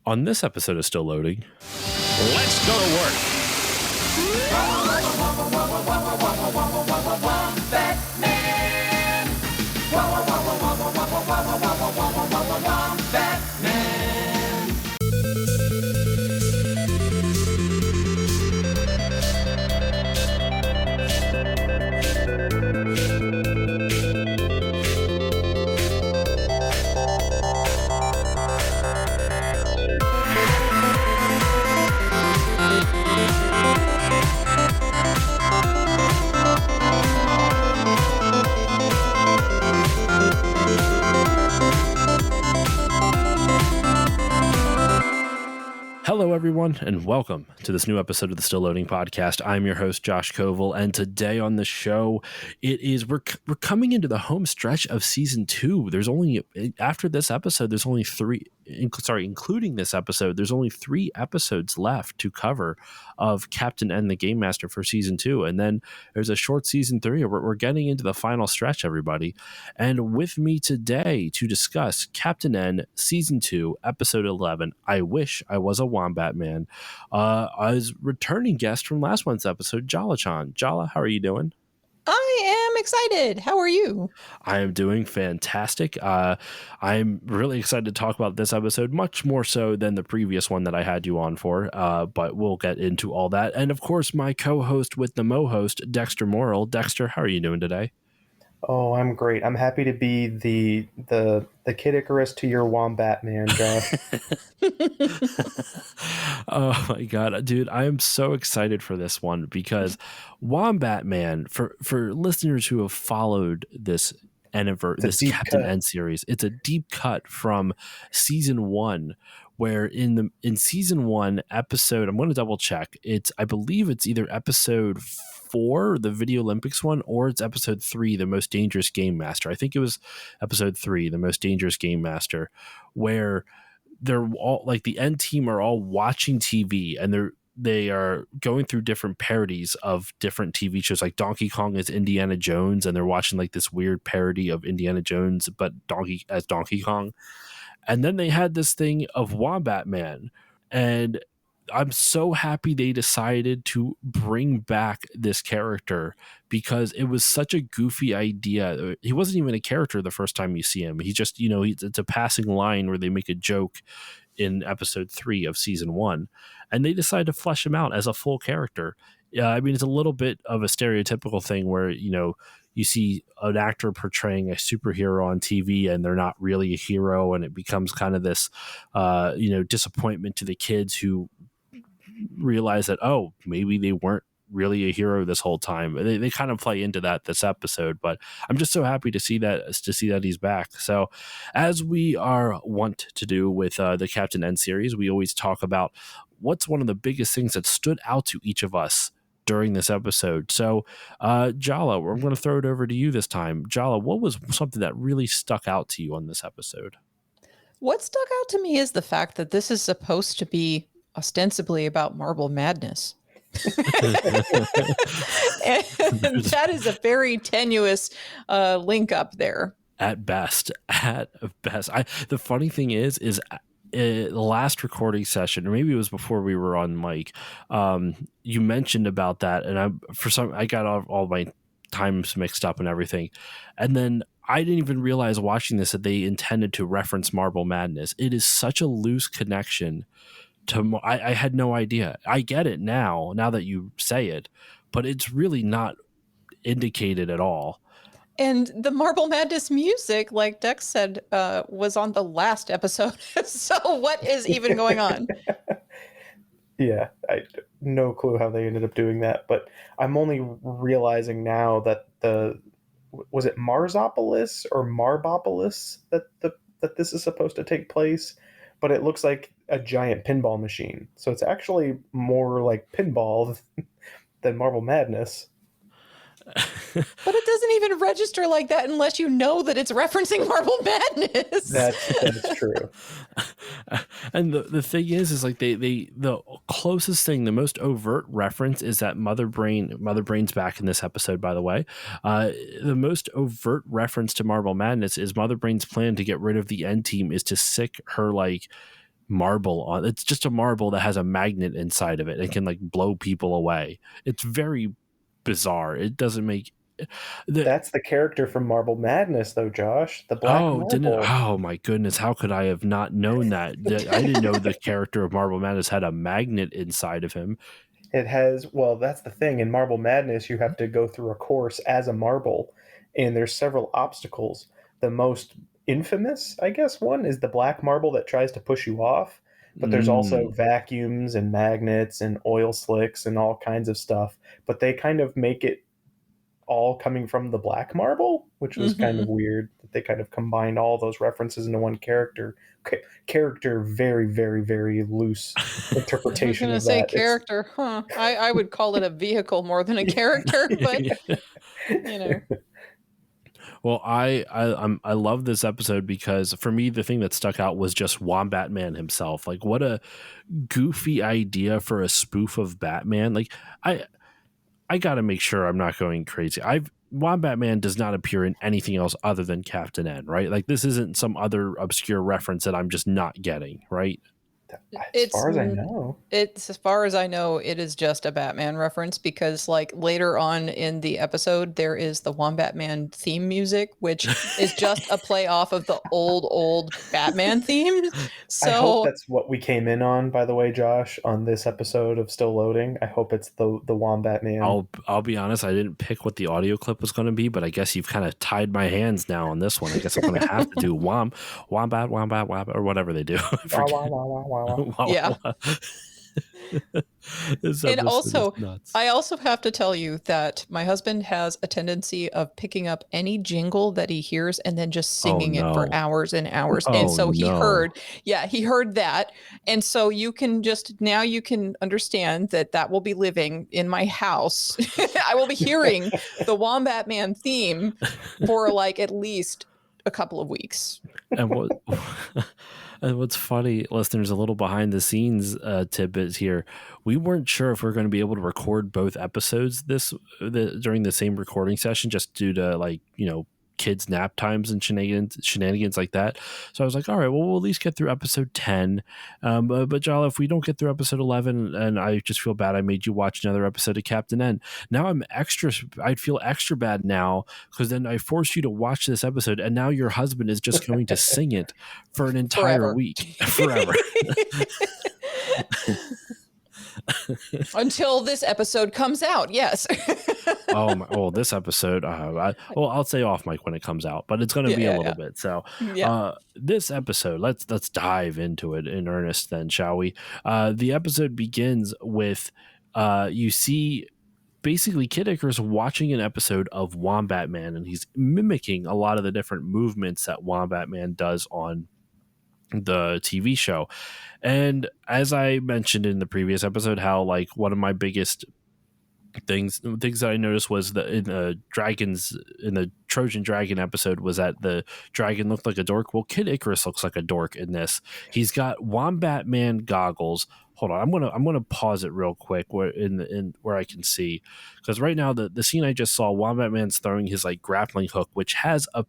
On this episode of Still Loading, let's go to work. Hello, everyone, and welcome to this new episode of the Still Loading podcast. I'm your host, Josh Koval, and today on the show, we're coming into the home stretch of season 2. There's only, after this episode, there's only including this episode, there's only 3 episodes left to cover of Captain N the Game Master for season 2, and then there's a short season 3. We're getting into the final stretch, everybody. And with me today to discuss Captain N season 2, episode 11, I Wish I Was a Wombatman, as returning guest from last month's episode, Jala-Chan. Jala, how are you doing? I am excited. How are you? I am doing fantastic. I'm really excited to talk about this episode, much more so than the previous one that I had you on for, but we'll get into all that. And of course, my co-host with the Mo-host, Dexter Morrill. Dexter, how are you doing today? Oh, I'm great. I'm happy to be the Kid Icarus to your Wombatman, Josh. Oh my god, dude, I am so excited for this one because Wombatman, for listeners who have followed this Captain N series, it's a deep cut from season 1, where in season 1 episode, I'm going to double check, I believe it's either episode 4, the Video Olympics one, or it's episode 3, the Most Dangerous Game Master. I think it was episode 3, the Most Dangerous Game Master, where they're all like the N team are all watching TV and they are going through different parodies of different TV shows. Like Donkey Kong is Indiana Jones, and they're watching like this weird parody of Indiana Jones, but Donkey Kong. And then they had this thing of Wombatman, and I'm so happy they decided to bring back this character because it was such a goofy idea. He wasn't even a character the first time you see him. He just, it's a passing line where they make a joke in episode 3 of season 1, and they decide to flesh him out as a full character. I mean, it's a little bit of a stereotypical thing where, you see an actor portraying a superhero on TV and they're not really a hero, and it becomes kind of this, disappointment to the kids who realize that, oh, maybe they weren't really a hero this whole time. They kind of play into that this episode, but I'm just so happy to see that he's back. So as we are wont to do with the Captain N series, we always talk about what's one of the biggest things that stood out to each of us during this episode. So Jala, I'm going to throw it over to you this time. Jala, what was something that really stuck out to you on this episode? What stuck out to me is the fact that this is supposed to be ostensibly about marble madness. And that is a very tenuous link up there. At best. The funny thing is the last recording session, or maybe it was before we were on mic, you mentioned about that, and I got all my times mixed up and everything, and then I didn't even realize watching this that they intended to reference Marble Madness. It is such a loose connection to. I had no idea. I get it now that you say it, but it's really not indicated at all. And the Marble Madness music, like Dex said, was on the last episode. So what is even going on? Yeah, I no clue how they ended up doing that, but I'm only realizing now that was it Marsopolis or Marbopolis that this is supposed to take place, but it looks like a giant pinball machine. So it's actually more like pinball than Marble Madness. But it doesn't even register like that unless you know that it's referencing Marble Madness. That's true. And the thing is like the closest thing, the most overt reference is that Mother Brain's back in this episode, by the way. The most overt reference to Marble Madness is Mother Brain's plan to get rid of the N team is to sick her like marble on. It's just a marble that has a magnet inside of it and can like blow people away. It's very bizarre. It doesn't make That's the character from Marble Madness, though, Josh. The Black didn't Marble. oh my goodness, how could I have not known that? I didn't know the character of Marble Madness had a magnet inside of him. It has, well, that's the thing. In Marble Madness, you have to go through a course as a marble, and there's several obstacles. The most infamous, I guess, one is the black marble that tries to push you off. But there's also vacuums and magnets and oil slicks and all kinds of stuff. But they kind of make it all coming from the black marble, which was kind of weird that they kind of combined all those references into one character. Character, very, very, very loose interpretation I was of going that. to say character, huh? I would call it a vehicle more than a character, but you know. Well, I love this episode because for me the thing that stuck out was just Wombatman himself. Like, what a goofy idea for a spoof of Batman. Like, I got to make sure I'm not going crazy. Wombatman does not appear in anything else other than Captain N, right? Like, this isn't some other obscure reference that I'm just not getting, right? As far as I know, it is just a Batman reference because, like, later on in the episode, there is the Wombatman theme music, which is just a play off of the old Batman theme. So I hope that's what we came in on, by the way, Josh, on this episode of Still Loading. I hope it's the Wombatman. I'll be honest, I didn't pick what the audio clip was going to be, but I guess you've kind of tied my hands now on this one. I guess I'm going to have to do wombat, or whatever they do. Yeah. And also, I also have to tell you that my husband has a tendency of picking up any jingle that he hears and then just singing it for hours and hours. And so he heard that. And so you can understand that will be living in my house. I will be hearing the Wombatman theme for like at least a couple of weeks. And what's funny, listeners, a little behind the scenes tidbits here. We weren't sure if we are going to be able to record both episodes during the same recording session, just due to kids' nap times and shenanigans like that. So I was like, all right, well, we'll at least get through episode 10. But Jala, if we don't get through episode 11, and I just feel bad I made you watch another episode of Captain N. Now I'd feel extra bad now because then I forced you to watch this episode, and now your husband is just going to sing it for an entire week. Forever. Until this episode comes out, yes. This episode, I'll say off mic when it comes out, but it's going to be a little bit. So this episode, let's dive into it in earnest then, shall we? The episode begins with you see basically Kid Icarus watching an episode of Wombatman, and he's mimicking a lot of the different movements that Wombatman does on the TV show. And as I mentioned in the previous episode, how like one of my biggest things that I noticed was that in the Trojan Dragon episode was that the dragon looked like a dork. Well, Kid Icarus looks like a dork in this. He's got Wombatman goggles. Hold on, I'm gonna pause it real quick where I can see, because right now the scene I just saw, Wombatman's throwing his like grappling hook, which has a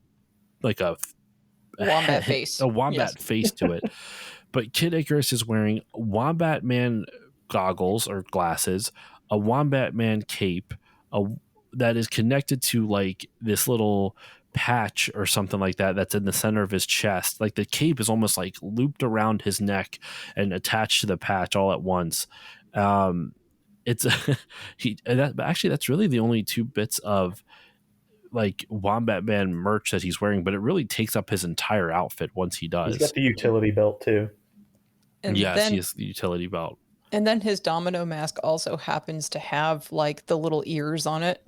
wombat face, a wombat face to it. But Kid Icarus is wearing Wombatman goggles or glasses, a Wombatman cape, that is connected to like this little patch or something like that that's in the center of his chest. Like the cape is almost like looped around his neck and attached to the patch all at once. It's that's really the only two bits of like Wombatman merch that he's wearing, but it really takes up his entire outfit once he does. He's got the utility belt too. And he has the utility belt. And then his domino mask also happens to have like the little ears on it.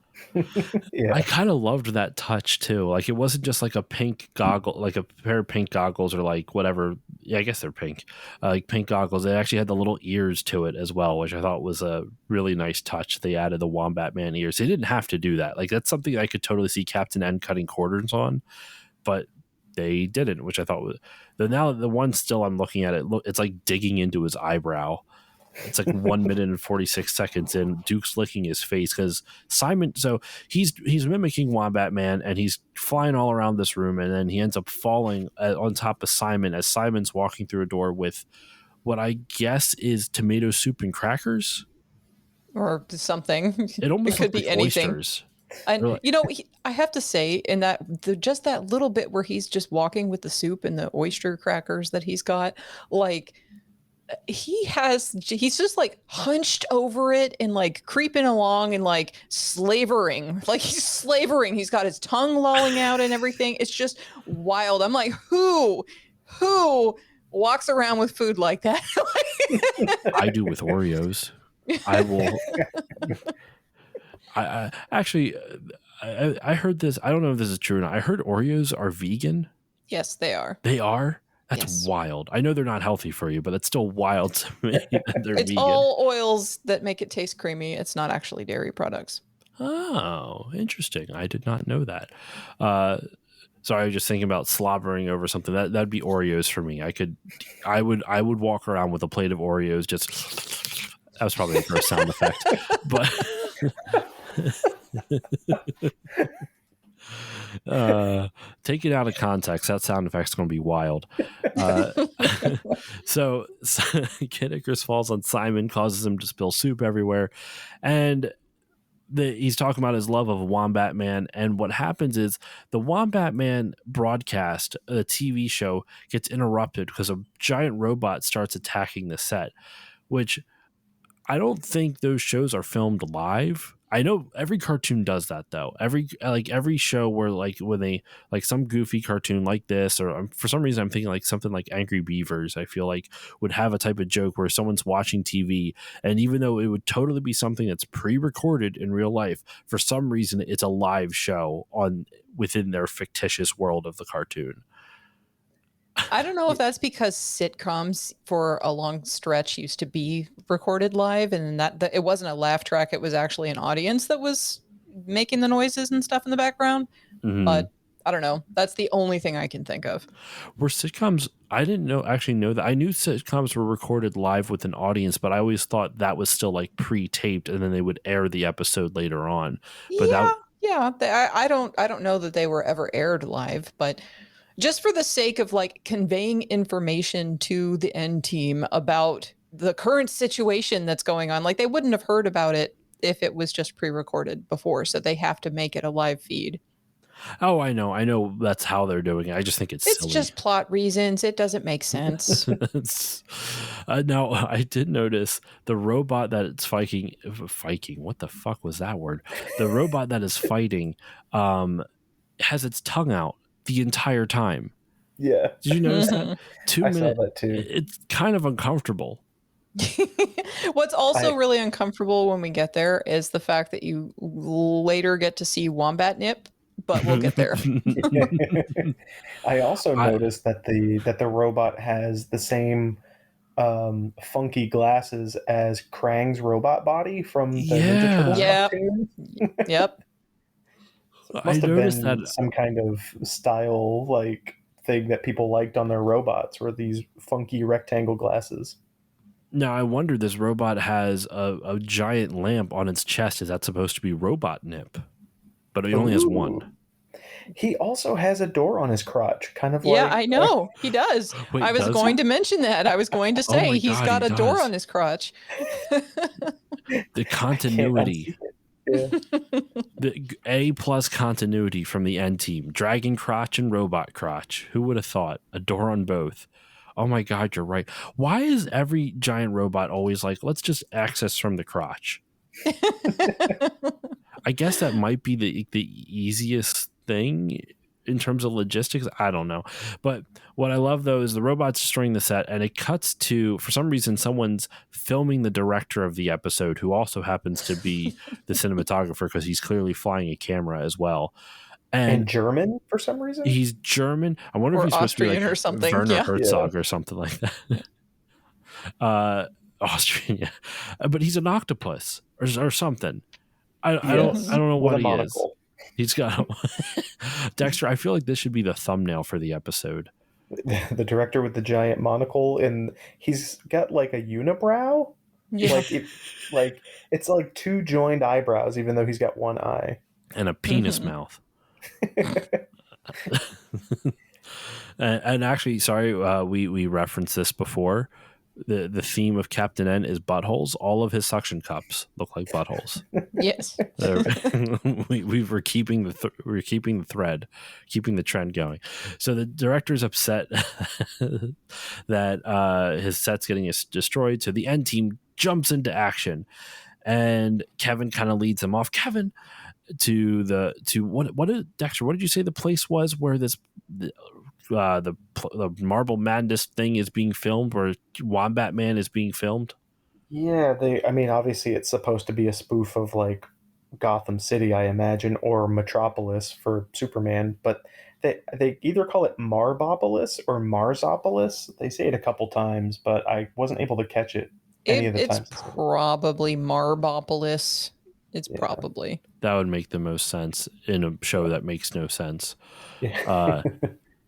Yeah. I kind of loved that touch too. Like it wasn't just like a pink goggle, like a pair of pink goggles or like whatever. Yeah, I guess they're pink, like pink goggles. They actually had the little ears to it as well, which I thought was a really nice touch. They added the Wombatman ears. They didn't have to do that. Like that's something I could totally see Captain N cutting corners on, but they didn't, which I thought was now the one still I'm looking at it. It's like digging into his eyebrow. It's like 1 minute and 46 seconds in. Duke's licking his face because Simon. So he's mimicking Wombatman and he's flying all around this room, and then he ends up falling on top of Simon as Simon's walking through a door with what I guess is tomato soup and crackers or something. It almost could be like anything. Oysters. And I have to say, in that just that little bit where he's just walking with the soup and the oyster crackers that he's got, like he's just like hunched over it and like creeping along and like slavering, like he's slavering. He's got his tongue lolling out and everything. It's just wild. I'm like, who walks around with food like that? I do with Oreos. I will. I actually, I heard this. I don't know if this is true or not. I heard Oreos are vegan. Yes, they are. They are? That's wild. I know they're not healthy for you, but it's still wild to me that they're it's vegan. all oils that make it taste creamy. It's not actually dairy products. Oh, interesting. I did not know that. Sorry, I was just thinking about slobbering over something. That'd be Oreos for me. I would walk around with a plate of Oreos. Just that was probably the first sound effect, but take it out of context. That sound effect's going to be wild. So Kid Icarus falls on Simon, causes him to spill soup everywhere, and he's talking about his love of Wombatman. And what happens is the Wombatman broadcast, the TV show, gets interrupted because a giant robot starts attacking the set, which I don't think those shows are filmed live. I know every cartoon does that though. Every show where when they some goofy cartoon like this, or for some reason I'm thinking like something like Angry Beavers, I feel like would have a type of joke where someone's watching TV, and even though it would totally be something that's pre-recorded in real life, for some reason it's a live show within their fictitious world of the cartoon. I don't know if that's because sitcoms for a long stretch used to be recorded live, and that it wasn't a laugh track. It was actually an audience that was making the noises and stuff in the background. Mm-hmm. But I don't know. That's the only thing I can think of. Were sitcoms? I didn't know that. I knew sitcoms were recorded live with an audience, but I always thought that was still like pre-taped, and then they would air the episode later on. But I don't know that they were ever aired live, but just for the sake of like conveying information to the end team about the current situation that's going on, like they wouldn't have heard about it if it was just pre-recorded before. So they have to make it a live feed. Oh, I know. That's how they're doing it. I just think it's silly. Just plot reasons. It doesn't make sense. Now, I did notice the robot that it's fighting. What the fuck was that word? The robot that is fighting has its tongue out the entire time. Yeah. Did you notice that? 2 minutes. I saw that too. It's kind of uncomfortable. What's also really uncomfortable when we get there is the fact that you later get to see Wombat Nip, but we'll get there. I also noticed that the robot has the same funky glasses as Krang's robot body from the Ninja Turtles cartoon. Yep. Must have been some kind of style thing that people liked on their robots, were these funky rectangle glasses. Now, I wonder, this robot has a giant lamp on its chest. Is that supposed to be Robot Nip? But he only has one. He also has a door on his crotch, kind of Yeah, I know. He does. Wait, I was going to mention that. I was going to say he's got a door on his crotch. The continuity. Yeah. The A+ continuity from the end team. Dragon crotch and robot crotch. Who would have thought? A door on both. Oh my God, you're right. Why is every giant robot always like, let's just access from the crotch? I guess that might be the easiest thing in terms of logistics. I don't know. But what I love, though, is the robot's destroying the set, and it cuts to, for some reason, someone's filming the director of the episode, who also happens to be the cinematographer, because he's clearly flying a camera as well. And German for some reason? He's German. I wonder if he's Austrian supposed to be like or something. Werner Herzog or something like that. Austrian, yeah. But he's an octopus or something. I don't know what he is. He's got Dexter. I feel like this should be the thumbnail for the episode. The director with the giant monocle, and he's got like a unibrow. Yeah. It's like two joined eyebrows, even though he's got one eye and a penis mouth. And actually, sorry, we referenced this before. the theme of Captain N is buttholes. All of his suction cups look like buttholes. Yes. We're keeping the thread, keeping the trend going. So the director's upset that his set's getting destroyed. So the N team jumps into action, and Kevin kind of leads them off. Kevin to what did Dexter? What did you say the place was where the Marble Madness thing is being filmed, where Wombatman is being filmed? Yeah, I mean, obviously it's supposed to be a spoof of like Gotham City, I imagine, or Metropolis for Superman, but they either call it Marbopolis or Marsopolis. They say it a couple times, but I wasn't able to catch it any of the It's times. probably Marbopolis. It's probably. That would make the most sense in a show that makes no sense. Yeah.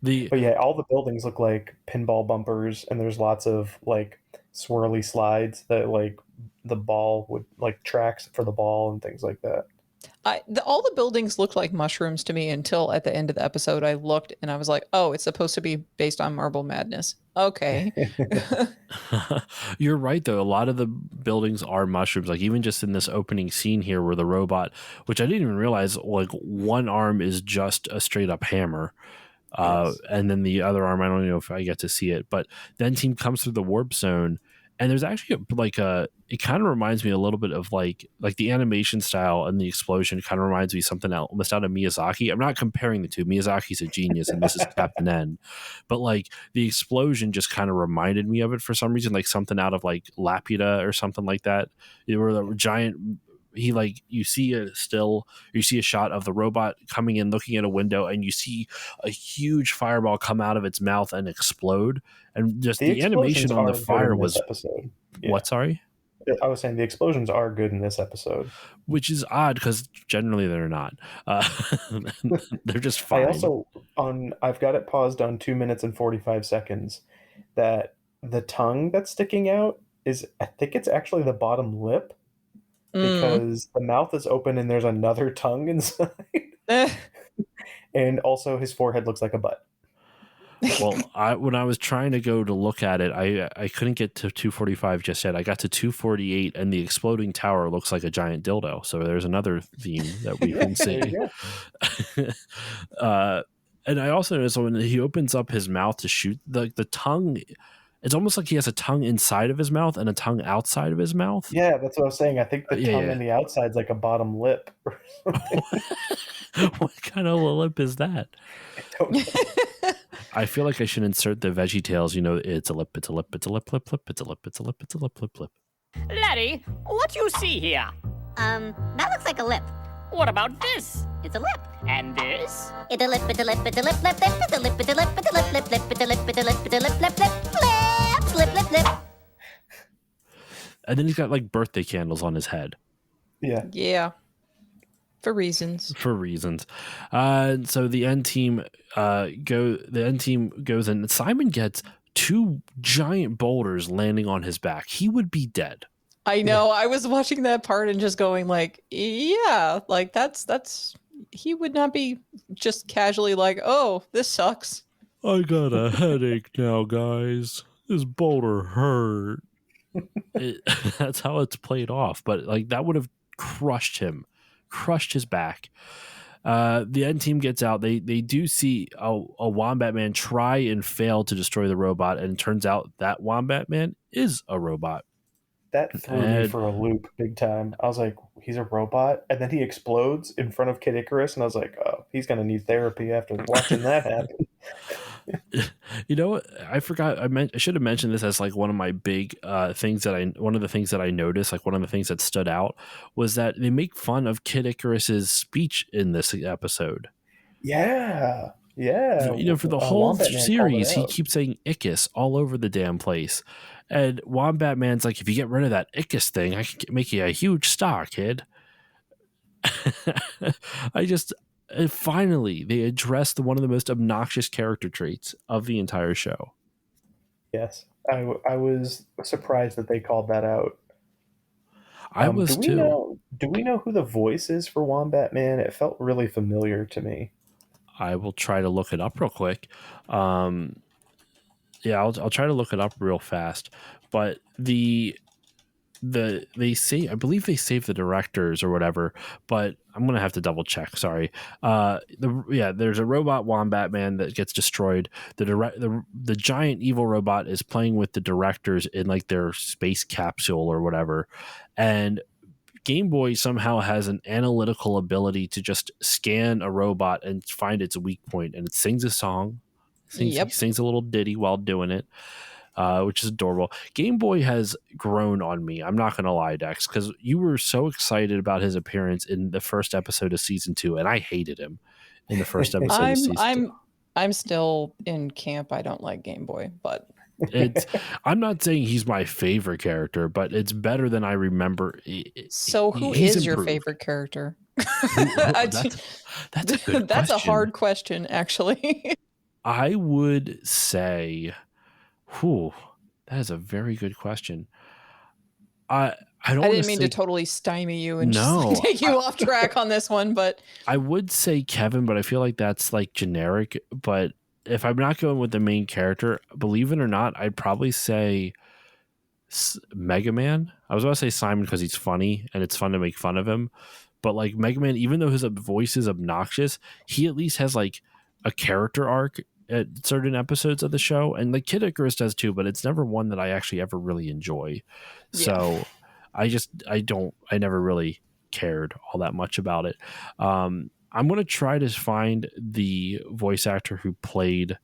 But yeah, all the buildings look like pinball bumpers, and there's lots of like swirly slides that like the ball would like tracks for the ball and things like that. All the buildings look like mushrooms to me until at the end of the episode I looked and I was like, oh, it's supposed to be based on Marble Madness. Okay. You're right, though. A lot of the buildings are mushrooms. Like even just in this opening scene here where the robot, which I didn't even realize, like one arm is just a straight up hammer. Yes. And then the other arm, I don't know if I get to see it, but then team comes through the warp zone, and there's actually it kind of reminds me a little bit of like the animation style and the explosion kind of reminds me something else almost out of Miyazaki. I'm not comparing the two. Miyazaki's a genius and this is Captain N, but like the explosion just kind of reminded me of it for some reason, like something out of like Laputa or something like that. It were the giant. You see a shot of the robot coming in, looking at a window, and you see a huge fireball come out of its mouth and explode. And just the animation on the fire was episode. Yeah. What? Sorry, I was saying the explosions are good in this episode, which is odd because generally they're not. They're just fine. I've got it paused on 2 minutes and 45 seconds. That the tongue that's sticking out I think it's actually the bottom lip. Because the mouth is open and there's another tongue inside. And also his forehead looks like a butt. Well, when I was trying to go to look at it, I couldn't get to 245 just yet. I got to 248 and the exploding tower looks like a giant dildo. So there's another theme that we can see. And I also noticed when he opens up his mouth to shoot, the tongue, it's almost like he has a tongue inside of his mouth and a tongue outside of his mouth. Yeah, that's what I was saying. I think the tongue on the outside is like a bottom lip or something. What kind of lip is that? I don't know. I feel like I should insert the Veggie Tales. You know, it's a lip, it's a lip, it's a lip, lip, lip, it's a lip, it's a lip, it's a lip, lip, lip. Laddie, what do you see here? That looks like a lip. What about this? It's a lip. And this? It's a lip, it's a lip, it's a lip, lip, lip, it's a lip, it's a lip, it's a lip, lip, lip, it's a lip, it's a lip, it's a lip, lip, lip, lip, lip, lip. And then he's got like birthday candles on his head. Yeah. Yeah. For reasons. So the N team goes in. Simon gets 2 giant boulders landing on his back. He would be dead. I know. Yeah. I was watching that part and just going like, yeah, like that's he would not be just casually like, oh, this sucks. I got a headache now, guys. This boulder hurt. That's how it's played off. But like that would have crushed his back. The N team gets out. They do see a Wombatman try and fail to destroy the robot, and it turns out that Wombatman is a robot. That threw me for a loop big time. I was like, he's a robot? And then he explodes in front of Kid Icarus, and I was like, oh, he's going to need therapy after watching that happen. You know what? I forgot. I should have mentioned this as like one of my big things one of the things that I noticed, like one of the things that stood out was that they make fun of Kid Icarus's speech in this episode. Yeah. Yeah. You know, for the whole series, he keeps saying Icus all over the damn place. And Wombatman's like, if you get rid of that Icus thing, I can make you a huge star, kid. Finally, they addressed one of the most obnoxious character traits of the entire show. Yes. I was surprised that they called that out. I was too. Do we know who the voice is for Wombatman? It felt really familiar to me. I will try to look it up real quick. Yeah, I'll try to look it up real fast. but I believe they saved the directors or whatever, but I'm gonna have to double check. Sorry. There's a robot Wombatman that gets destroyed. The giant evil robot is playing with the directors in like their space capsule or whatever, and Game Boy somehow has an analytical ability to just scan a robot and find its weak point, and it sings a song. He sings a little ditty while doing it. Which is adorable. Game Boy has grown on me. I'm not going to lie, Dex, because you were so excited about his appearance in the first episode of season 2, and I hated him in the first episode of season 2. I'm still in camp. I don't like Game Boy, but I'm not saying he's my favorite character, but it's better than I remember. So who is your favorite character? That's a good question. That's a hard question, actually. I would say... that is a very good question. I didn't mean to totally stymie you and just take you off track on this one, but I would say Kevin, but I feel like that's like generic. But if I'm not going with the main character, believe it or not, I'd probably say Mega Man. I was about to say Simon because he's funny and it's fun to make fun of him. But like Mega Man, even though his voice is obnoxious, he at least has like a character arc at certain episodes of the show, and like Kid Icarus does too, but it's never one that I actually ever really enjoy. Yeah. So I never really cared all that much about it. I'm going to try to find the voice actor who played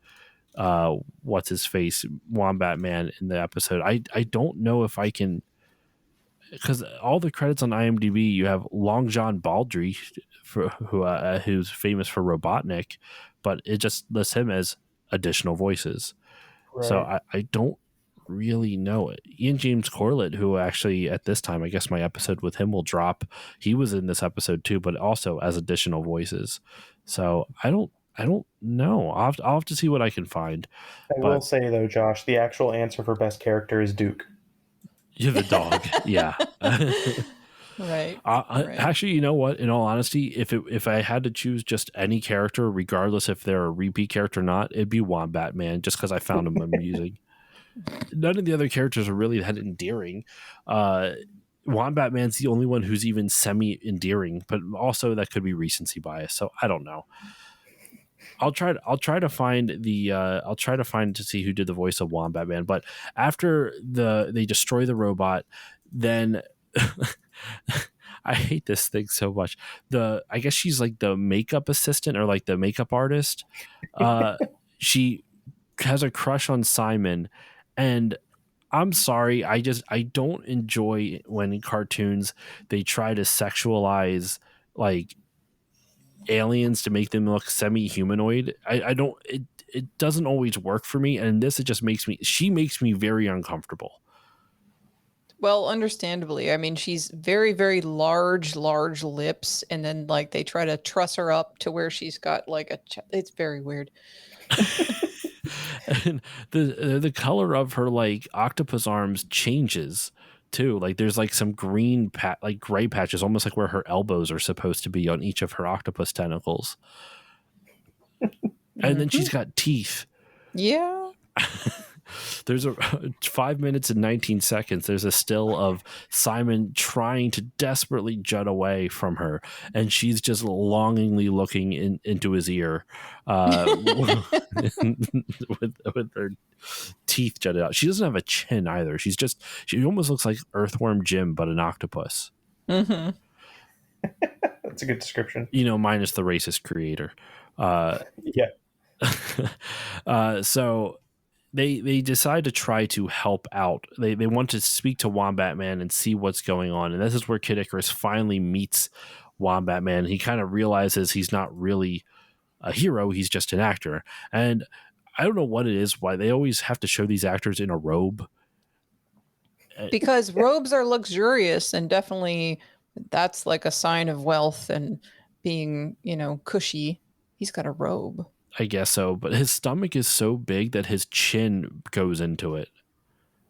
what's his face Wombatman in the episode. I don't know if I can, because all the credits on IMDb, you have Long John Baldry who's famous for Robotnik, but it just lists him as additional voices. Right. So I don't really know it. Ian James Corlett, who actually at this time, I guess my episode with him will drop. He was in this episode too, but also as additional voices. So I don't know. I'll have to see what I can find. I will say though, Josh, the actual answer for best character is Duke. You're the dog. Yeah. Right. Actually, you know what? In all honesty, if I had to choose just any character, regardless if they're a repeat character or not, it'd be Wombatman, just because I found him amusing. None of the other characters are really that endearing. Wombatman's the only one who's even semi-endearing, but also that could be recency bias. So I don't know. I'll try to find to see who did the voice of Wombatman. But after they destroy the robot, then. I hate this thing so much. I guess she's like the makeup assistant or like the makeup artist. She has a crush on Simon, and I'm sorry, I don't enjoy when in cartoons they try to sexualize like aliens to make them look semi-humanoid. I don't. It doesn't always work for me, and this she makes me very uncomfortable. Well, understandably. I mean, she's very, very large lips, and then like they try to truss her up to where she's got like it's very weird. And the color of her like octopus arms changes too. Like there's like some green like gray patches, almost like where her elbows are supposed to be on each of her octopus tentacles. And then she's got teeth. Yeah. There's 5 minutes and 19 seconds. There's a still of Simon trying to desperately jut away from her, and she's just longingly looking into his ear with her teeth jutted out. She doesn't have a chin either. She almost looks like Earthworm Jim, but an octopus. Mm-hmm. That's a good description. Minus the racist creator. Yeah. So they decide to try to help out. They want to speak to Wombatman and see what's going on. And this is where Kid Icarus finally meets Wombatman. He kind of realizes he's not really a hero. He's just an actor. And I don't know what it is, why they always have to show these actors in a robe. Because robes are luxurious, and definitely that's like a sign of wealth and being, cushy. He's got a robe. I guess so, but his stomach is so big that his chin goes into it.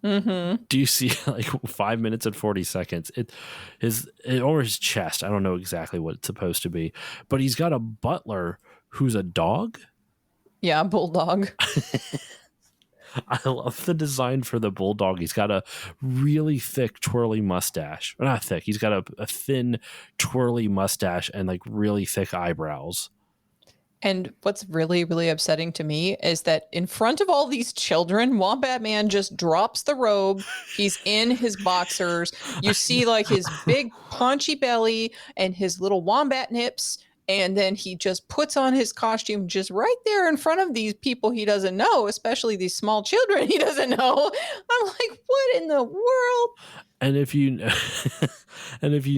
Mm-hmm. Do you see like 5 minutes and 40 seconds? Or his chest. I don't know exactly what it's supposed to be, but he's got a butler who's a dog. Yeah, bulldog. I love the design for the bulldog. He's got a really thick, twirly mustache. Not thick. He's got a thin, twirly mustache and like really thick eyebrows. And what's really, really upsetting to me is that in front of all these children, Wombatman just drops the robe. He's in his boxers. You see like his big paunchy belly and his little wombat nips. And then he just puts on his costume just right there in front of these people he doesn't know, especially these small children he doesn't know. I'm like, what in the world? And if you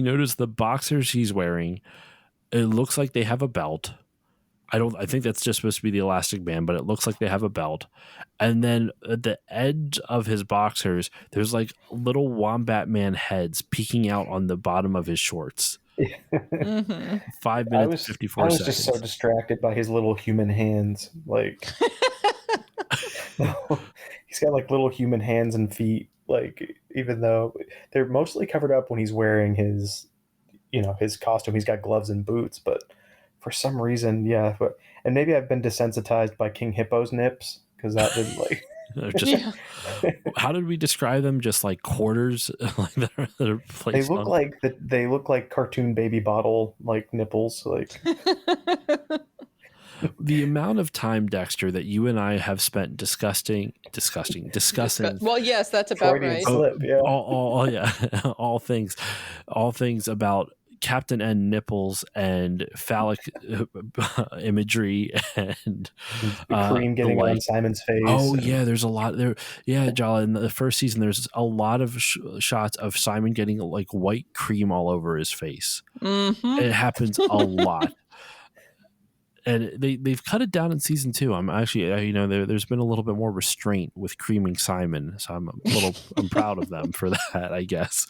notice the boxers he's wearing, it looks like they have a belt. I think that's just supposed to be the elastic band, but it looks like they have a belt. And then at the edge of his boxers, there's like little Wombatman heads peeking out on the bottom of his shorts. 5 minutes, 54 seconds. I was just so distracted by his little human hands. Like, he's got like little human hands and feet. Like, even though they're mostly covered up when he's wearing his costume, he's got gloves and boots, but for some reason, and maybe I've been desensitized by King Hippo's nips because that didn't like. How did we describe them? Just like quarters, like that are placed. They look like cartoon baby bottle like nipples. Like the amount of time, Dexter, that you and I have spent discussing. Well, yes, that's about right. Slip, yeah. All things about Captain N nipples and phallic imagery and cream getting on Simon's face. Oh yeah, there's a lot there. Yeah, Jala, in the first season, there's a lot of shots of Simon getting like white cream all over his face. Mm-hmm. It happens a lot. And they've cut it down in season 2. I'm actually, there's been a little bit more restraint with creaming Simon, so I'm proud of them for that, I guess.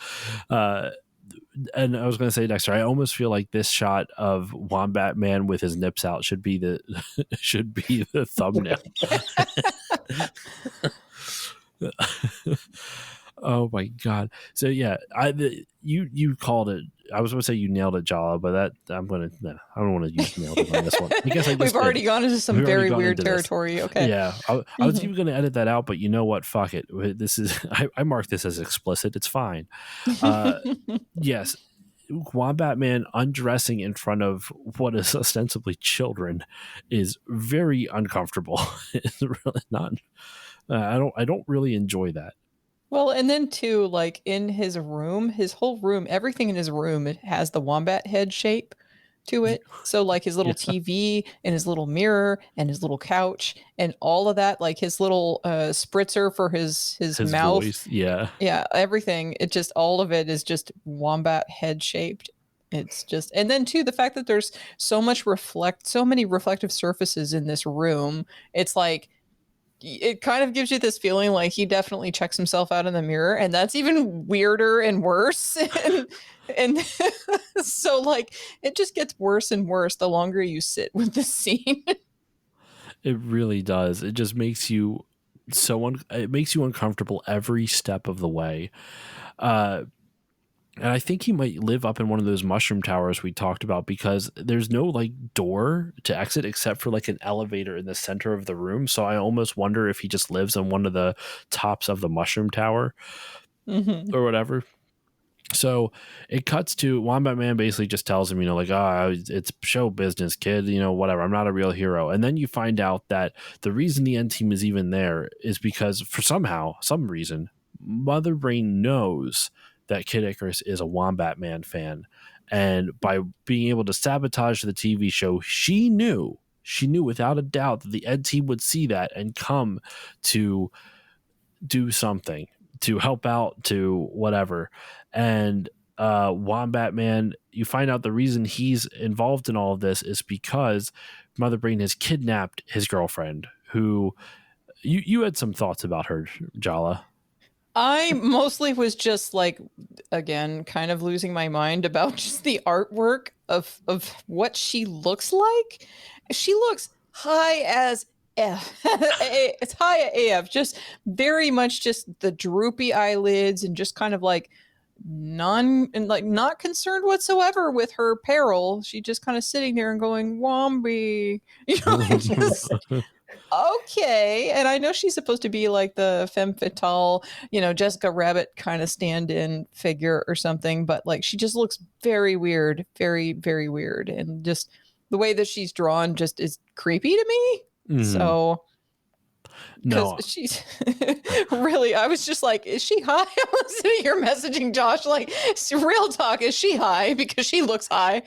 And I was going to say, Dexter, I almost feel like this shot of Wombatman with his nips out should be the thumbnail. Oh my god! So yeah, you called it. I was going to say you nailed it, Jala, but I don't want to use nailed it on this one. I guess we've already gone into some very weird territory. This. Okay. Yeah, I was even going to edit that out, but you know what? Fuck it. This is I marked this as explicit. It's fine. Yes, Wombatman undressing in front of what is ostensibly children is very uncomfortable. It's really not. I don't really enjoy that. Well, and then too, like in his whole room, everything in his room, it has the wombat head shape to it. So like his little TV and his little mirror and his little couch and all of that, like his little spritzer for his mouth. Voice. Yeah, everything. It just, all of it is just wombat head shaped. It's just, and then too, the fact that there's so many reflective surfaces in this room. It's like, it kind of gives you this feeling like he definitely checks himself out in the mirror, and that's even weirder and worse. and so like it just gets worse and worse the longer you sit with the scene. It really does. It just makes you it makes you uncomfortable every step of the way. And I think he might live up in one of those mushroom towers we talked about, because there's no like door to exit except for like an elevator in the center of the room. So I almost wonder if he just lives on one of the tops of the mushroom tower or whatever. So it cuts to Wombatman basically just tells him, it's show business, kid, whatever. I'm not a real hero. And then you find out that the reason the N team is even there is because for some reason, Mother Brain knows that Kid Icarus is a Wombatman fan. And by being able to sabotage the TV show, she knew without a doubt that the Ed team would see that and come to do something, to help out, to whatever. And Wombatman, you find out the reason he's involved in all of this is because Mother Brain has kidnapped his girlfriend, who you had some thoughts about her, Jala. I mostly was just like, again, kind of losing my mind about just the artwork of what she looks like. She looks high as F. It's high AF, just very much just the droopy eyelids and just kind of like not concerned whatsoever with her peril. She just kind of sitting there and going, Womby, Okay. And I know she's supposed to be like the femme fatale, Jessica Rabbit kind of stand-in figure or something, but like she just looks very weird, very, very weird. And just the way that she's drawn just is creepy to me. Mm-hmm. So because she's really, I was just like, is she high? I was sitting here messaging Josh like, real talk, is she high? Because she looks high.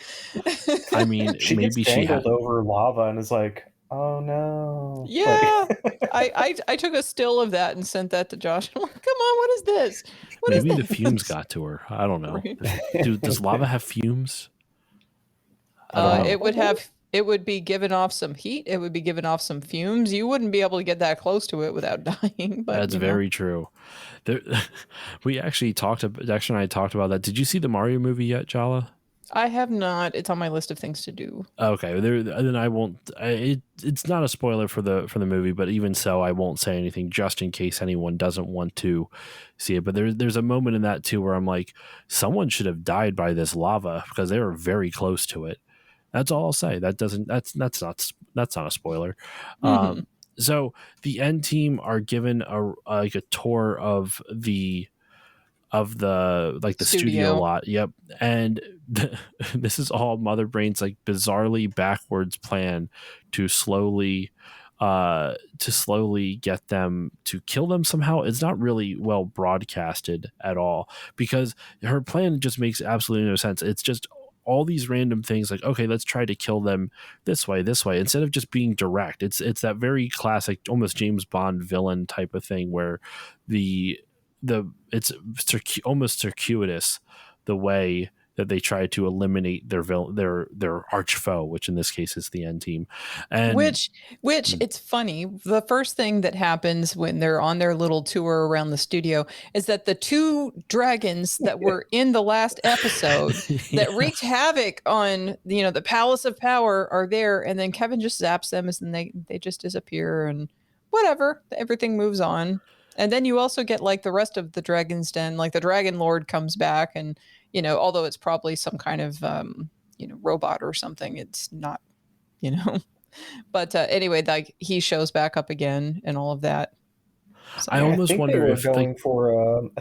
I mean, she maybe gets dangled over lava and is like, oh no. Yeah. I took a still of that and sent that to Josh. I'm like, come on, what is this? Maybe the fumes got to her. I don't know. Right. Does lava have fumes? It would be giving off some heat. It would be giving off some fumes. You wouldn't be able to get that close to it without dying. But that's very true. We actually Dexter and I talked about that. Did you see the Mario movie yet, Jala? I have not. It's on my list of things to do. Okay, then I won't. It's not a spoiler for the movie, but even so, I won't say anything just in case anyone doesn't want to see it. But there's a moment in that too where I'm like, someone should have died by this lava because they were very close to it. That's all I'll say. That's not a spoiler. Mm-hmm. So the end team are given a tour of the studio lot. Yep. And this is all Mother Brain's like bizarrely backwards plan to slowly get them to kill them somehow. It's not really well broadcasted at all because her plan just makes absolutely no sense. It's just all these random things like, okay, let's try to kill them this way, instead of just being direct. It's that very classic, almost James Bond villain type of thing where it's almost circuitous the way that they try to eliminate their arch foe, which in this case is the end team. And which it's funny. The first thing that happens when they're on their little tour around the studio is that the two dragons that were in the last episode that wreaked havoc on the Palace of Power are there, and then Kevin just zaps them and they just disappear and whatever. Everything moves on. And then you also get like the rest of the Dragon's Den, like the Dragon Lord comes back and, although it's probably some kind of, robot or something, it's not, but anyway, like he shows back up again and all of that. So, I almost wonder if I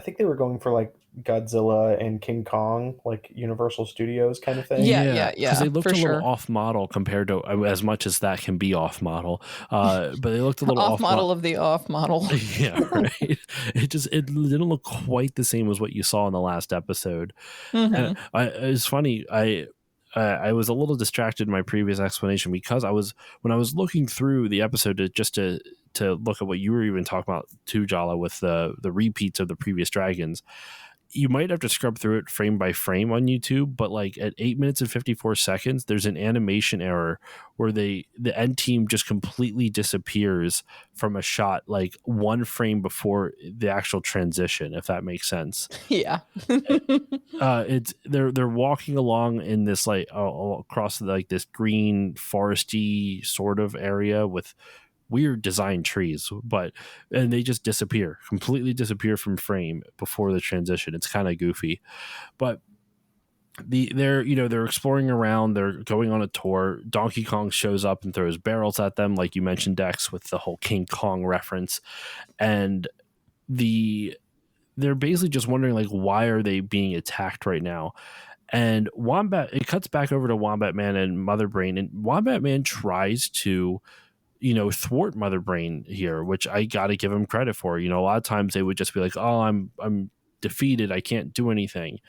think they were going for like Godzilla and King Kong, like Universal Studios kind of thing. Yeah. Because they looked a little off model compared to as much as that can be off model. But they looked a little off model of the off model. Yeah, right. It didn't look quite the same as what you saw in the last episode. Mm-hmm. It's funny. I was a little distracted in my previous explanation because when I was looking through the episode to look at what you were even talking about too, Jala, with the repeats of the previous dragons. You might have to scrub through it frame by frame on YouTube, but like at 8 minutes and 54 seconds, there's an animation error where the end team just completely disappears from a shot like one frame before the actual transition, if that makes sense. Yeah. They're walking along in this like across like this green foresty sort of area with weird design trees, and they just completely disappear from frame before the transition. It's kind of goofy, but they're exploring around. They're going on a tour. Donkey Kong shows up and throws barrels at them, like you mentioned, Dex, with the whole King Kong reference, and they're basically just wondering like, why are they being attacked right now? And it cuts back over to Wombatman and Mother Brain, and Wombatman tries to thwart Mother Brain here, which I got to give him credit for. A lot of times they would just be like, oh, I'm defeated. I can't do anything.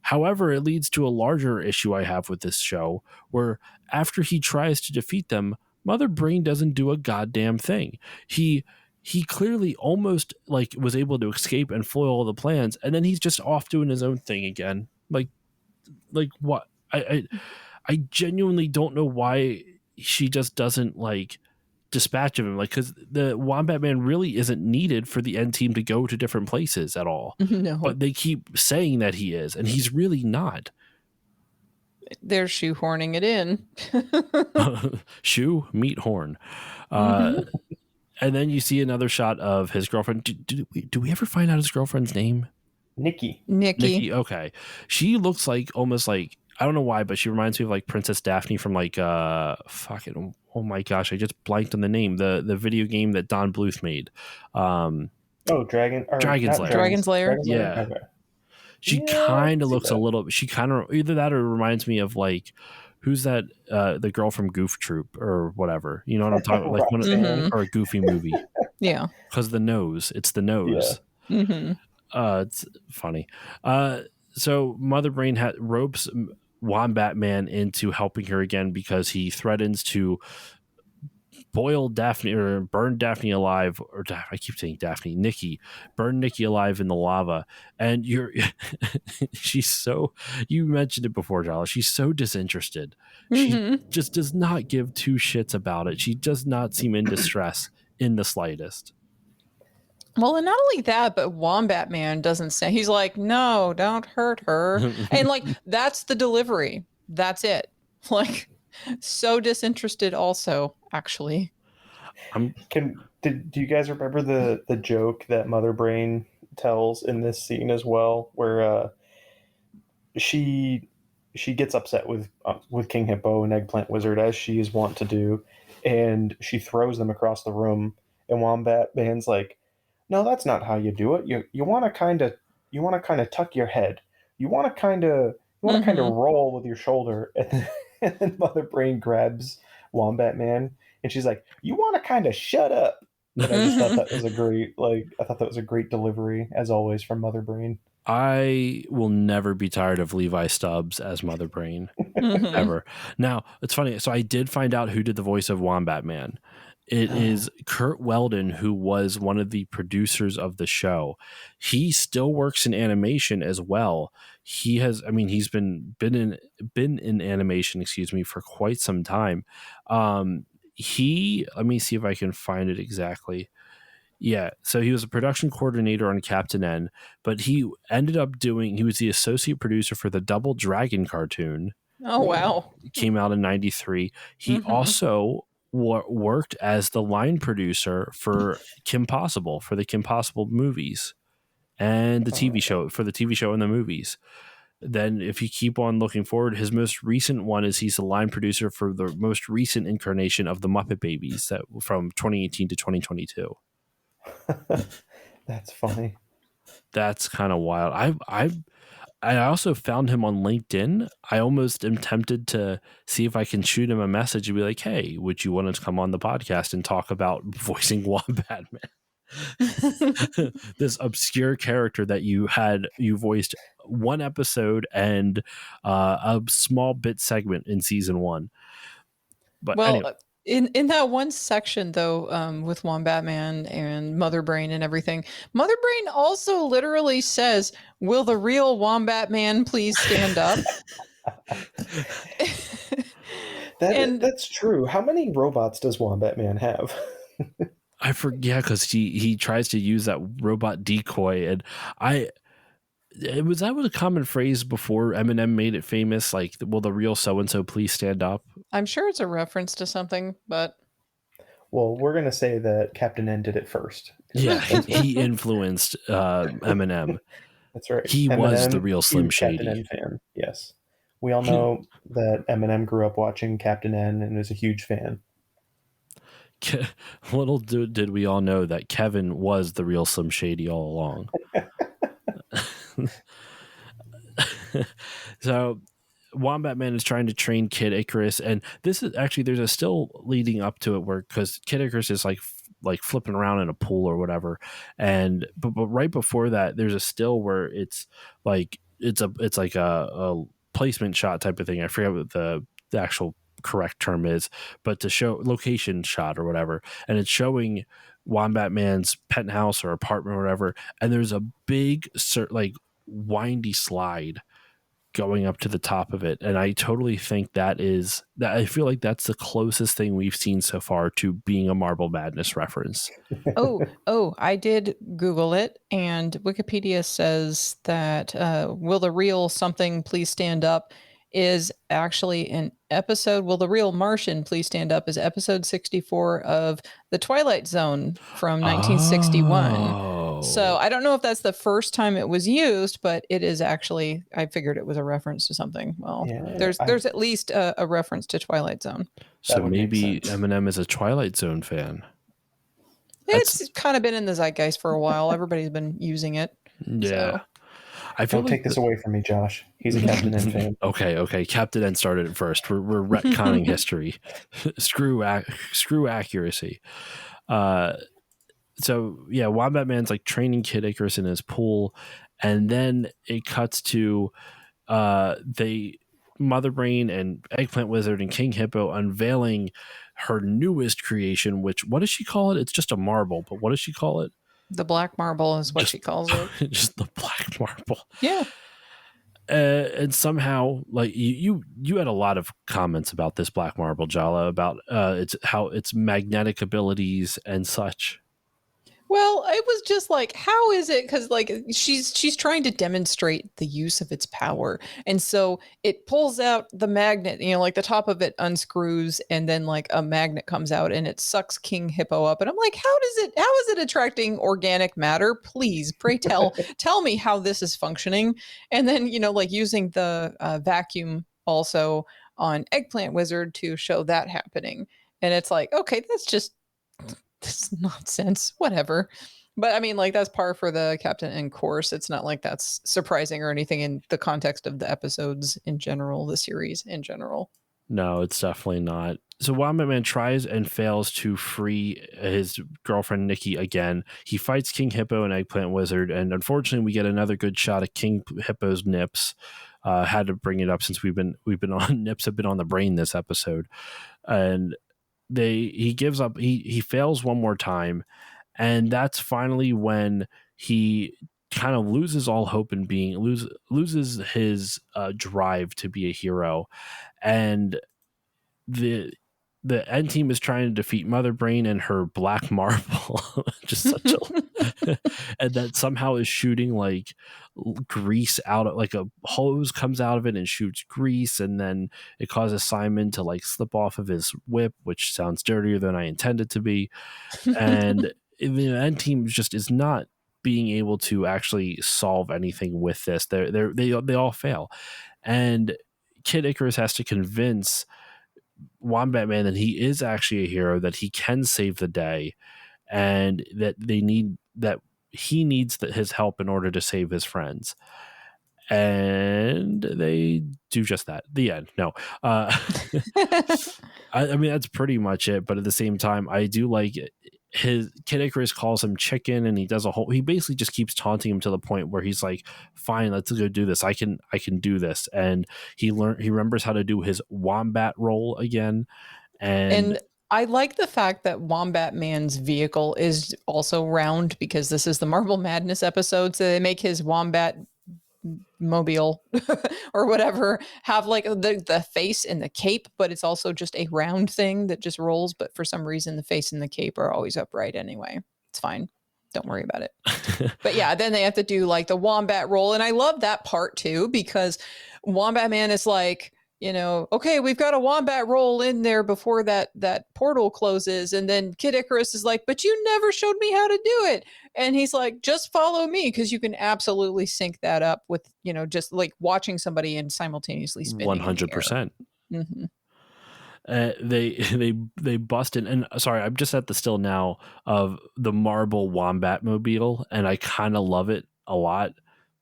However, it leads to a larger issue I have with this show where after he tries to defeat them, Mother Brain doesn't do a goddamn thing. He clearly almost like was able to escape and foil all the plans. And then he's just off doing his own thing again. Like what? I genuinely don't know why she just doesn't like dispatch of him, like, because the Wombatman really isn't needed for the end team to go to different places at all. No. But they keep saying that he is, and he's really not. They're shoehorning it in. Shoe, meat, horn. And then you see another shot of his girlfriend. Do we ever find out his girlfriend's name? Nikki. Okay. She looks like almost like I don't know why, but she reminds me of like Princess Daphne from like fucking, oh my gosh, I just blanked on the name. The video game that Don Bluth made. Dragon's Lair. Dragon's Lair. Yeah. Okay. She kind of looks a little. She kind of either that or reminds me of like, who's that? The girl from Goof Troop or whatever. You know what I'm talking about? Like or a Goofy movie. Yeah. Because the nose. It's the nose. Yeah. Mm-hmm. It's funny. So Mother Brain ropes Wombatman into helping her again because he threatens to boil Daphne or burn Daphne alive, or I keep saying Daphne, Nikki, burn Nikki alive in the lava. And she's so, you mentioned it before, Jala, she's so disinterested. She just does not give two shits about it. She does not seem in distress in the slightest. Well, and not only that, but Wombatman doesn't say, he's like, no, don't hurt her. And like, that's the delivery. That's it. Like, so disinterested also, actually. Do you guys remember the joke that Mother Brain tells in this scene as well, where she gets upset with King Hippo and Eggplant Wizard, as she is wont to do, and she throws them across the room, and Wombatman's like, no, that's not how you do it. You want to kind of tuck your head. You want to kind of roll with your shoulder, and then Mother Brain grabs Wombatman, and she's like, "You want to kind of shut up." And I just thought that was a great delivery, as always, from Mother Brain. I will never be tired of Levi Stubbs as Mother Brain, ever. Now, it's funny. So I did find out who did the voice of Wombatman. It is Kurt Weldon, who was one of the producers of the show. He still works in animation as well. He has, I mean, he's been in animation, for quite some time. Let me see if I can find it exactly. Yeah, so he was a production coordinator on Captain N, but he ended up he was the associate producer for the Double Dragon cartoon. Oh, wow. It came out in 93. He also worked as the line producer for Kim Possible, for the Kim Possible movies and the TV show, for the TV show and the movies. Then if you keep on looking forward, his most recent one is he's the line producer for the most recent incarnation of the Muppet Babies that from 2018 to 2022. That's funny. That's kind of wild. I also found him on LinkedIn. I almost am tempted to see if I can shoot him a message and be like, hey, would you want to come on the podcast and talk about voicing Wombatman? This obscure character that you voiced one episode and a small bit segment in season 1. But anyway. In that one section, though, with Wombatman and Mother Brain and everything, Mother Brain also literally says, will the real Wombatman please stand up? That's true. How many robots does Wombatman have? I forget, because he tries to use that robot decoy, and that was a common phrase before Eminem made it famous, like, will the real so-and-so please stand up? I'm sure it's a reference to something, but... Well, we're going to say that Captain N did it first. Yeah, he influenced Eminem. That's right. He Eminem, was the real Slim Shady. Captain N fan, yes. We all know that Eminem grew up watching Captain N and is a huge fan. Little did we all know that Kevin was the real Slim Shady all along. So Wombatman is trying to train Kid Icarus, and this is actually, there's a still leading up to it where, because Kid Icarus is like flipping around in a pool or whatever, and but right before that there's a still where it's like a placement shot type of thing. I forget what the actual correct term is, but to show location shot or whatever, and it's showing Wombatman's penthouse or apartment or whatever, and there's a big windy slide going up to the top of it, and I totally think I feel like that's the closest thing we've seen so far to being a Marble Madness reference. I did Google it, and Wikipedia says that will the real something please stand up is actually an episode. Will the real Martian please stand up is episode 64 of The Twilight Zone from 1961. So I don't know if that's the first time it was used, but it is actually, I figured it was a reference to something. Well, there's at least a reference to Twilight Zone. So maybe Eminem is a Twilight Zone fan. It's kind of been in the zeitgeist for a while. Everybody's been using it. Yeah. So. I feel Don't take this away from me, Josh. He's a Captain N fan. Okay. Captain N started it first. We're retconning history. Screw accuracy. So yeah, Wombatman's like training Kid Icarus in his pool, and then it cuts to Mother Brain and Eggplant Wizard and King Hippo unveiling her newest creation, which, what does she call it? It's just a marble, but what does she call it? The black marble is what she calls it. Just the black marble. Yeah. And somehow, like you had a lot of comments about this black marble, Jala, about its magnetic abilities and such. Well, it was just like, how is it? Because like she's trying to demonstrate the use of its power, and so it pulls out the magnet. Like the top of it unscrews, and then like a magnet comes out, and it sucks King Hippo up. And I'm like, how is it attracting organic matter? Please, pray tell me how this is functioning. And then like using the vacuum also on Eggplant Wizard to show that happening, and it's like, okay, that's just. This nonsense, whatever. But I mean, like, that's par for the Captain N course. It's not like that's surprising or anything in the context of the episodes in general, the series in general. No, it's definitely not. So Wombatman tries and fails to free his girlfriend Nikki again. He fights King Hippo and Eggplant Wizard, and unfortunately we get another good shot of King Hippo's nips. Had to bring it up since we've been on nips have been on the brain this episode. And he gives up. He fails one more time, and that's finally when he kind of loses all hope in being loses his drive to be a hero. And the N team is trying to defeat Mother Brain and her black marble, just such a and that somehow is shooting like grease out of, like a hose comes out of it and shoots grease, and then it causes Simon to like slip off of his whip, which sounds dirtier than I intended to be. And the N team just is not being able to actually solve anything with this. They all fail, and Kid Icarus has to convince Wombatman that he is actually a hero, that he can save the day, and that he needs his help in order to save his friends. And they do just that. The end. No. I mean, that's pretty much it. But at the same time, I do like it. His Kid Icarus calls him chicken, and he basically just keeps taunting him to the point where he's like, fine, let's go do this. I can do this. And he remembers how to do his wombat roll again. And I like the fact that Wombatman's vehicle is also round, because this is the Marble Madness episode. So they make his wombat mobile or whatever have like the face and the cape, but it's also just a round thing that just rolls. But for some reason, the face and the cape are always upright anyway. It's fine. Don't worry about it. But yeah, then they have to do like the wombat roll. And I love that part too, because Wombatman is like, okay, we've got a wombat roll in there before that portal closes. And then Kid Icarus is like, but you never showed me how to do it. And he's like, just follow me, because you can absolutely sync that up with, just like watching somebody and simultaneously spinning. 100%. Mm-hmm. They bust in, and sorry, I'm just at the still now of the marble wombat mobile, and I kind of love it a lot.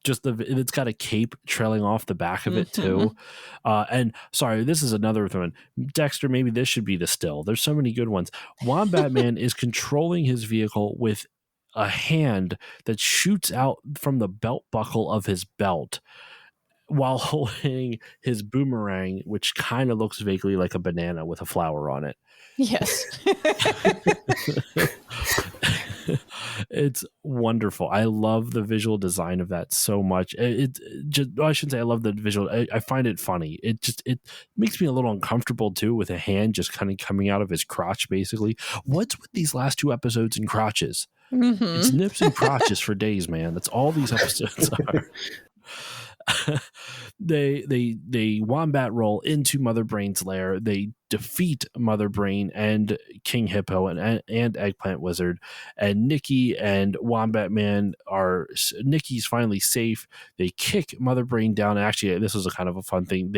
Just it's got a cape trailing off the back of it too. And sorry, this is another one. Dexter, maybe this should be the still. There's so many good ones. Wombatman is controlling his vehicle with a hand that shoots out from the belt buckle of his belt while holding his boomerang, which kind of looks vaguely like a banana with a flower on it. Yes. It's wonderful. I love the visual design of that so much. I shouldn't say I love the visual. I find it funny. It makes me a little uncomfortable too, with a hand just kind of coming out of his crotch, basically. What's with these last two episodes and crotches? Mm-hmm. It's nips and crotches for days, man. That's all these episodes are. they wombat roll into Mother Brain's lair. They defeat Mother Brain and King Hippo and Eggplant Wizard, and Nikki and Wombatman Nikki's finally safe. They kick Mother Brain down. And actually, this was a kind of a fun thing.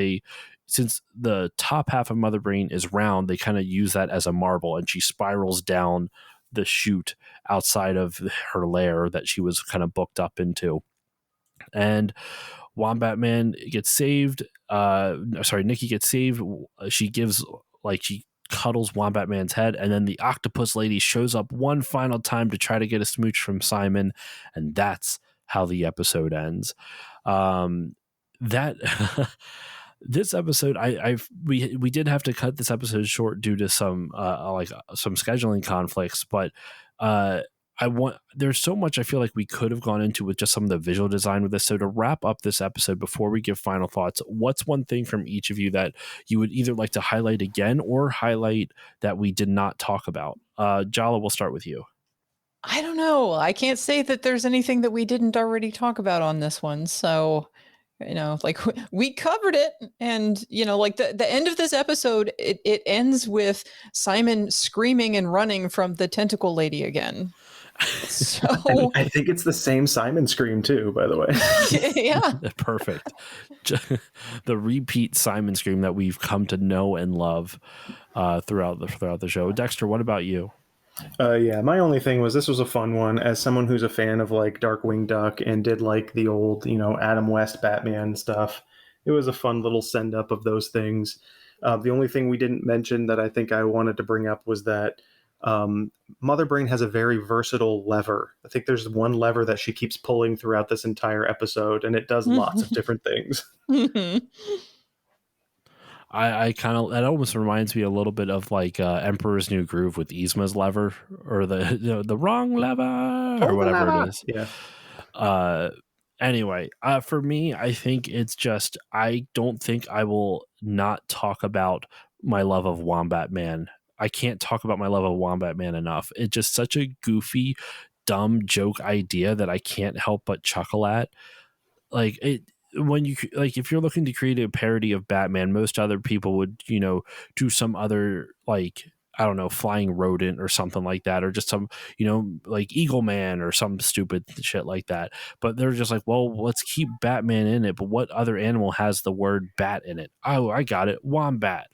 Since the top half of Mother Brain is round, they kind of use that as a marble, and she spirals down the chute outside of her lair that she was kind of booked up into. And Wombatman gets saved. Nikki gets saved. She cuddles Wombatman's head, and then the octopus lady shows up one final time to try to get a smooch from Simon, and that's how the episode ends. This episode, we did have to cut this episode short due to some scheduling conflicts, but there's so much I feel like we could have gone into with just some of the visual design with this. So to wrap up this episode, before we give final thoughts, what's one thing from each of you that you would either like to highlight again or highlight that we did not talk about? Jala, we'll start with you. I don't know. I can't say that there's anything that we didn't already talk about on this one. So, like we covered it, and like the end of this episode, it ends with Simon screaming and running from the tentacle lady again. So I think it's the same Simon scream too, by the way. Yeah. Perfect. The repeat Simon scream that we've come to know and love throughout the show. Dexter, what about you? Yeah, my only thing was this was a fun one. As someone who's a fan of like Darkwing Duck and did like the old, Adam West Batman stuff, it was a fun little send up of those things. The only thing we didn't mention that I think I wanted to bring up was that Mother Brain has a very versatile lever. I think there's one lever that she keeps pulling throughout this entire episode, and it does lots of different things. I kind of, that almost reminds me a little bit of like Emperor's New Groove with Yzma's lever, or the wrong lever, or whatever it is. Yeah. Anyway, for me, I think it's just, I don't think I will not talk about my love of Wombatman. I can't talk about my love of Wombatman enough. It's just such a goofy, dumb joke idea that I can't help but chuckle at. Like it, when you like, if you're looking to create a parody of Batman, most other people would, do some other, like, I don't know, flying rodent or something like that, or just some, like Eagle Man or some stupid shit like that. But they're just like, well, let's keep Batman in it. But what other animal has the word bat in it? Oh, I got it. Wombat.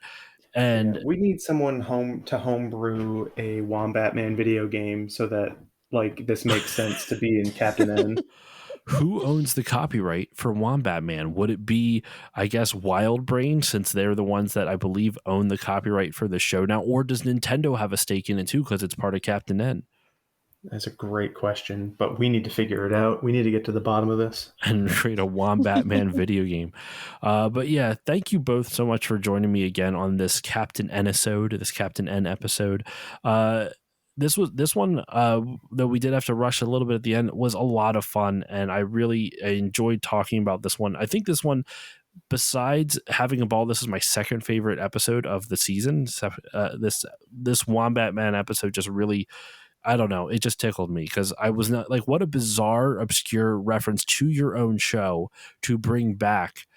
And we need someone to homebrew a Wombatman video game so that like this makes sense to be in Captain N. Who owns the copyright for Wombatman? Would it be, I guess, Wild Brain, since they're the ones that I believe own the copyright for the show now? Or does Nintendo have a stake in it too because it's part of Captain N? That's a great question, but we need to figure it out. We need to get to the bottom of this and create a Wombatman video game. But yeah, thank you both so much for joining me again on this Captain N episode. This one that we did have to rush a little bit at the end was a lot of fun, and I really enjoyed talking about this one. I think this one, besides having a ball, this is my second favorite episode of the season. This Wombatman episode just really, I don't know, it just tickled me because I was not like, what a bizarre, obscure reference to your own show to bring back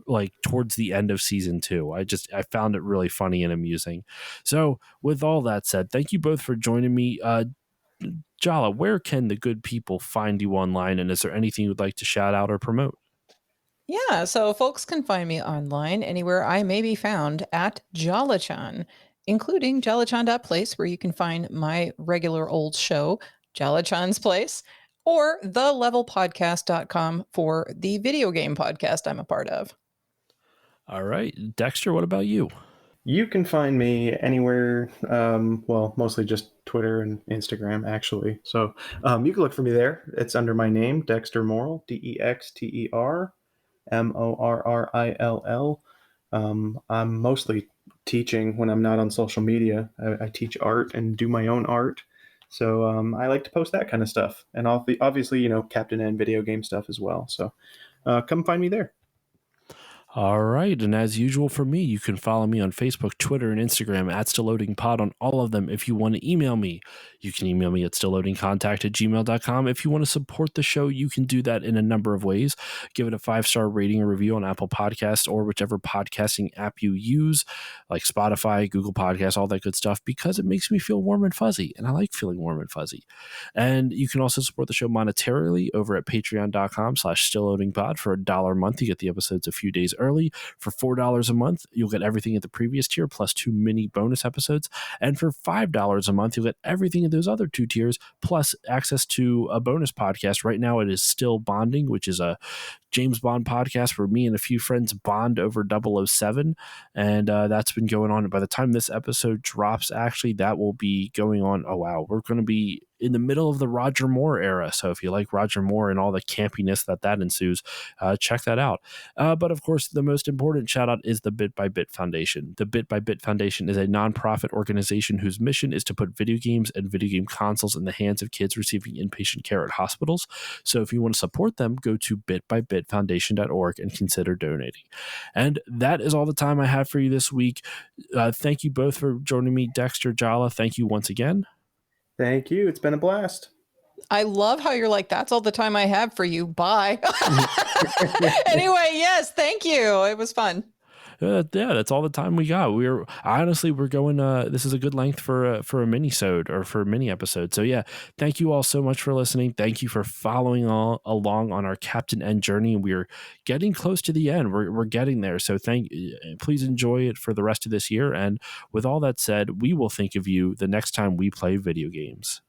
like towards the end of season 2. I found it really funny and amusing. So with all that said, thank you both for joining me. Jala, where can the good people find you online? And is there anything you'd like to shout out or promote? Yeah, so folks can find me online anywhere I may be found at Jala-Chan, including Jala-Chan.place, where you can find my regular old show, Jala-Chan's Place, or thelevelpodcast.com for the video game podcast I'm a part of. All right. Dexter, what about you? You can find me anywhere, mostly just Twitter and Instagram, actually. So you can look for me there. It's under my name, Dexter Morrill, DexterMorrill. I'm mostly teaching when I'm not on social media. I teach art and do my own art. So I like to post that kind of stuff. And obviously, Captain N video game stuff as well. So come find me there. All right. And as usual for me, you can follow me on Facebook, Twitter, and Instagram at StillLoadingPod on all of them. If you want to email me, you can email me at stillloadingcontact@gmail.com. If you want to support the show, you can do that in a number of ways. Give it a 5-star rating or review on Apple Podcasts or whichever podcasting app you use, like Spotify, Google Podcasts, all that good stuff, because it makes me feel warm and fuzzy. And I like feeling warm and fuzzy. And you can also support the show monetarily over at patreon.com/stillloadingpod. For $1 a month, you get the episodes a few days early. For $4 a month, you'll get everything at the previous tier plus 2 mini bonus episodes. And for $5 a month, you'll get everything in those other 2 tiers plus access to a bonus podcast. Right now, it is Still Bonding, which is a James Bond podcast where me and a few friends bond over 007, and that's been going on. And by the time this episode drops, actually, that will be going on. Oh, wow. We're going to be in the middle of the Roger Moore era. So if you like Roger Moore and all the campiness that ensues, check that out. But of course, the most important shout out is the Bit by Bit Foundation. The Bit by Bit Foundation is a nonprofit organization whose mission is to put video games and video game consoles in the hands of kids receiving inpatient care at hospitals. So if you want to support them, go to bitbybitfoundation.org and consider donating. And that is all the time I have for you this week. Thank you both for joining me, Dexter, Jala. Thank you once again. Thank you. It's been a blast. I love how you're like, that's all the time I have for you. Bye. Anyway, yes, thank you. It was fun. Yeah, that's all the time we got. We're going. This is a good length for a mini-sode or for a mini episode. So yeah, thank you all so much for listening. Thank you for following along on our Captain N journey. We're getting close to the end. We're getting there. So please enjoy it for the rest of this year. And with all that said, we will think of you the next time we play video games.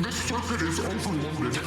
This circuit is overloaded.